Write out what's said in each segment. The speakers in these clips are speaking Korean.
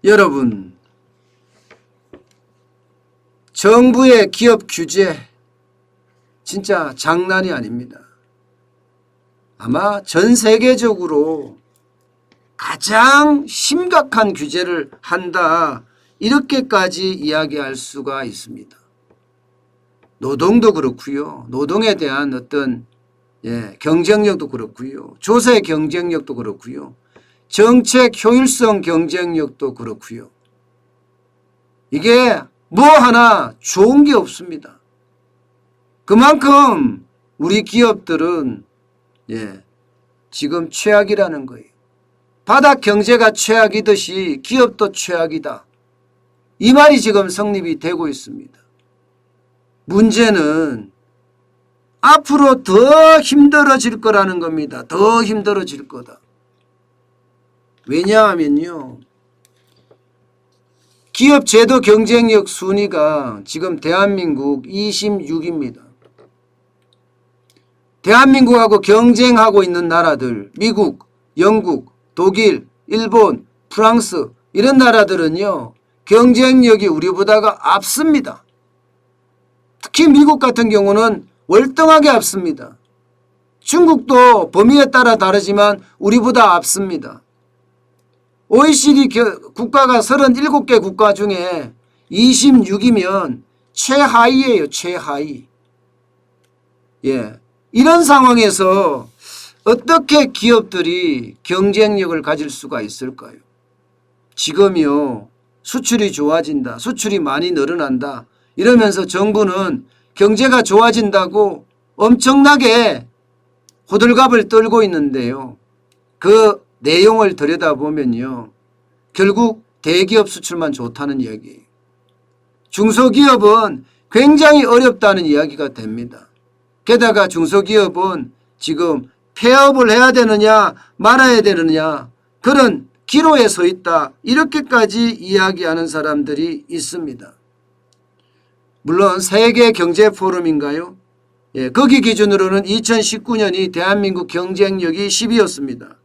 여러분, 정부의 기업 규제 진짜 장난이 아닙니다. 아마 전 세계적으로 가장 심각한 규제를 한다, 이렇게까지 이야기할 수가 있습니다. 노동도 그렇고요. 노동에 대한 어떤 경쟁력도 그렇고요. 조세 경쟁력도 그렇고요. 정책 효율성 경쟁력도 그렇고요. 이게 뭐 하나 좋은 게 없습니다. 그만큼 우리 기업들은 지금 최악이라는 거예요. 바닥 경제가 최악이듯이 기업도 최악이다. 이 말이 지금 성립이 되고 있습니다. 문제는 앞으로 더 힘들어질 거라는 겁니다. 더 힘들어질 거다. 왜냐하면요, 기업 제도 경쟁력 순위가 지금 대한민국 26입니다. 대한민국하고 경쟁하고 있는 나라들, 미국, 영국, 독일, 일본, 프랑스, 이런 나라들은요, 경쟁력이 우리보다가 앞섭니다. 특히 미국 같은 경우는 월등하게 앞섭니다. 중국도 범위에 따라 다르지만 우리보다 앞섭니다. OECD 국가가 37개 국가 중에 26이면 최하위예요. 최하위. 이런 상황에서 어떻게 기업들이 경쟁력을 가질 수가 있을까요? 지금요, 수출이 좋아진다, 수출이 많이 늘어난다 이러면서 정부는 경제가 좋아진다고 엄청나게 호들갑을 떨고 있는데요. 그 내용을 들여다보면요, 결국 대기업 수출만 좋다는 이야기예요. 중소기업은 굉장히 어렵다는 이야기가 됩니다. 게다가 중소기업은 지금 폐업을 해야 되느냐 말아야 되느냐 그런 기로에 서 있다, 이렇게까지 이야기하는 사람들이 있습니다. 물론 세계경제포럼인가요? 거기 기준으로는 2019년이 대한민국 경쟁력이 10위였습니다.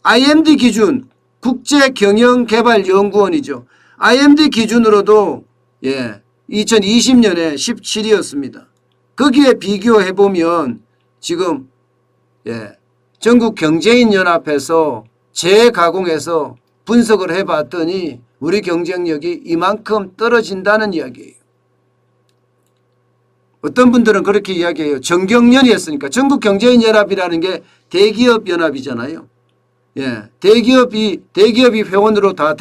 IMD 기준, 국제경영개발연구원이죠. IMD 기준으로도 2020년에 17위였습니다. 거기에 비교해보면 지금 전국경제인연합에서 재가공해서 분석을 해봤더니 우리 경쟁력이 이만큼 떨어진다는 이야기예요. 어떤 분들은 그렇게 이야기해요. 정경련이 했으니까. 전국경제인연합이라는 게 대기업 연합이잖아요. 대기업이 회원으로 다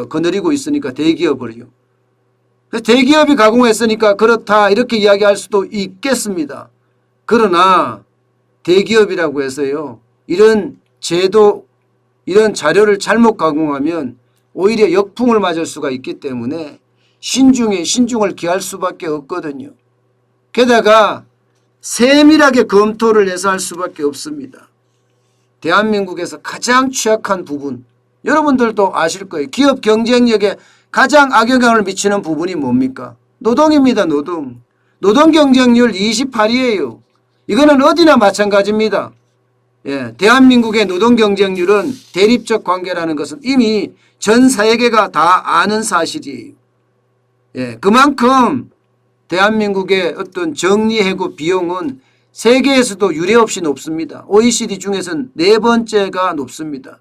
거느리고 있으니까 대기업을요. 대기업이 가공했으니까 그렇다, 이렇게 이야기할 수도 있겠습니다. 그러나 대기업이라고 해서요, 이런 제도, 이런 자료를 잘못 가공하면 오히려 역풍을 맞을 수가 있기 때문에 신중에 신중을 기할 수밖에 없거든요. 게다가 세밀하게 검토를 해서 할 수밖에 없습니다. 대한민국에서 가장 취약한 부분, 여러분들도 아실 거예요. 기업 경쟁력에 가장 악영향을 미치는 부분이 뭡니까? 노동입니다. 노동. 노동 경쟁률 28위예요. 이거는 어디나 마찬가지입니다. 대한민국의 노동 경쟁률은 대립적 관계라는 것은 이미 전 세계가 다 아는 사실이에요. 그만큼 대한민국의 어떤 정리해고 비용은 세계에서도 유례없이 높습니다. OECD 중에서는 4번째가 높습니다.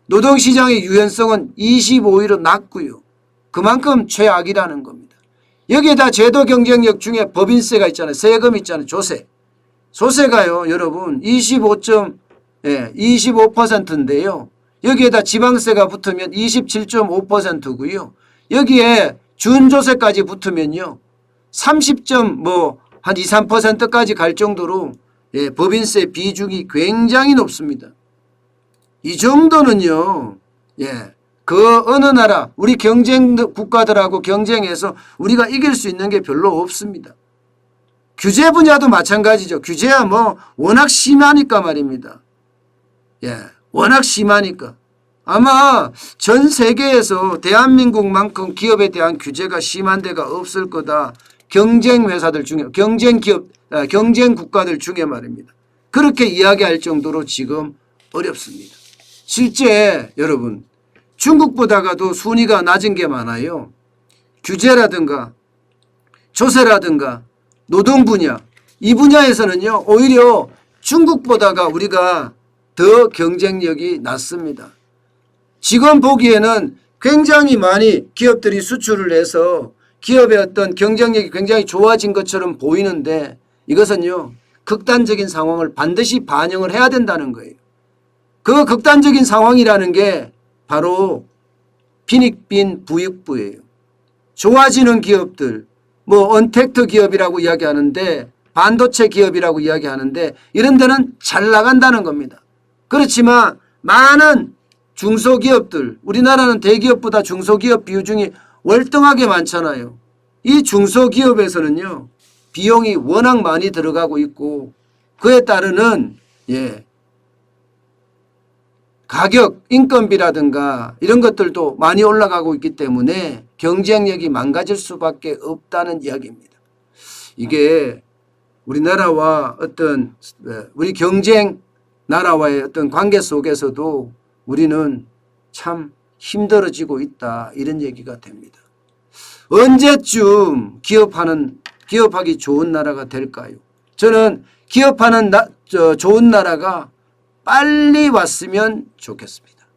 노동시장의 유연성은 25위로 낮고요. 그만큼 최악이라는 겁니다. 여기에다 제도 경쟁력 중에 법인세가 있잖아요. 세금 있잖아요. 조세. 조세가요, 여러분 25%인데요. 여기에다 지방세가 붙으면 27.5%고요. 여기에 준조세까지 붙으면요, 30한 2, 3%까지 갈 정도로 법인세 비중이 굉장히 높습니다. 이 정도는요, 그 어느 나라, 우리 경쟁 국가들하고 경쟁해서 우리가 이길 수 있는 게 별로 없습니다. 규제 분야도 마찬가지죠. 규제야 뭐 워낙 심하니까 말입니다. 워낙 심하니까. 아마 전 세계에서 대한민국만큼 기업에 대한 규제가 심한 데가 없을 거다. 경쟁 회사들 중에, 경쟁 국가들 중에 말입니다. 그렇게 이야기할 정도로 지금 어렵습니다. 실제 여러분, 중국보다가도 순위가 낮은 게 많아요. 규제라든가 조세라든가 노동 분야, 이 분야에서는요 오히려 중국보다가 우리가 더 경쟁력이 낮습니다. 지금 보기에는 굉장히 많이 기업들이 수출을 해서 기업의 어떤 경쟁력이 굉장히 좋아진 것처럼 보이는데 이것은요 극단적인 상황을 반드시 반영을 해야 된다는 거예요. 그 극단적인 상황이라는 게 바로 빈익빈 부익부예요. 좋아지는 기업들, 뭐 언택트 기업이라고 이야기하는데 반도체 기업이라고 이야기하는데 이런 데는 잘 나간다는 겁니다. 그렇지만 많은 중소기업들, 우리나라는 대기업보다 중소기업 비중이 월등하게 많잖아요. 이 중소기업에서는요 비용이 워낙 많이 들어가고 있고 그에 따르는 가격, 인건비라든가 이런 것들도 많이 올라가고 있기 때문에 경쟁력이 망가질 수밖에 없다는 이야기입니다. 이게 우리나라와 어떤 우리 경쟁 나라와의 어떤 관계 속에서도 우리는 참 힘들어지고 있다 이런 얘기가 됩니다. 언제쯤 기업하기 좋은 나라가 될까요? 저는 기업하는 좋은 나라가 빨리 왔으면 좋겠습니다.